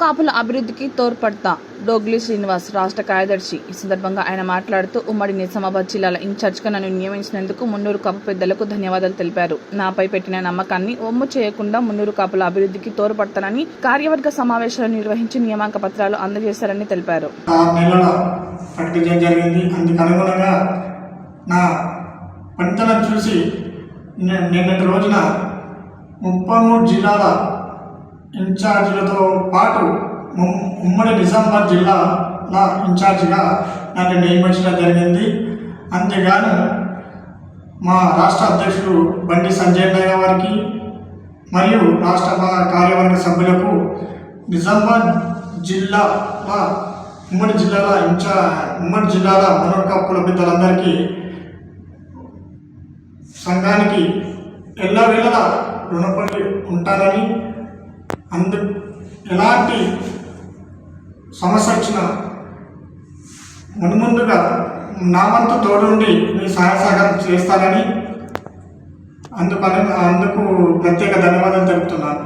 కాపుల అభివృద్ధికి తోడ్పడతా డోగ్లీ శ్రీనివాస్ రాష్ట్ర కార్యదర్శి. ఈ సందర్భంగా ఆయన మాట్లాడుతూ ఉమ్మడి నిజామాబాద్ జిల్లాల ఇన్ఛార్జిగా నన్ను నియమించినందుకు మున్నూరు కాపు పెద్దలకు ధన్యవాదాలు తెలిపారు. నాపై పెట్టిన నమ్మకాన్ని ఒమ్ము చేయకుండా మున్నూరు కాపుల అభివృద్ధికి తోడ్పడతానని కార్యవర్గ సమావేశాలు నిర్వహించి నియామక పత్రాలు అందజేశారని తెలిపారు. చూసి నిన్నటి రోజున 33 జిల్లాల ఇన్ఛార్జీలతో పాటు ఉమ్మడి నిజామాబాద్ జిల్లాల ఇన్ఛార్జిగా నన్ను నియమించడం జరిగింది. అంతేగాను మా రాష్ట్ర అధ్యక్షుడు బండి సంజయ్ గారికి మరియు రాష్ట్ర కార్యవర్గ సభ్యులకు నిజామాబాద్ జిల్లాల ఉమ్మడి జిల్లాల మున్నూరు కాపుల పెద్దలందరికీ సంఘానికి ఎల్లవేళలా రుణపడి ఉంటానని, ఎలాంటి సమస్య వచ్చినా ముందుగా నా వంతు తోడుండి మీ సహాయ సహకారం చేస్తానని అందుకు ప్రత్యేక ధన్యవాదాలు తెలుపుతున్నాను.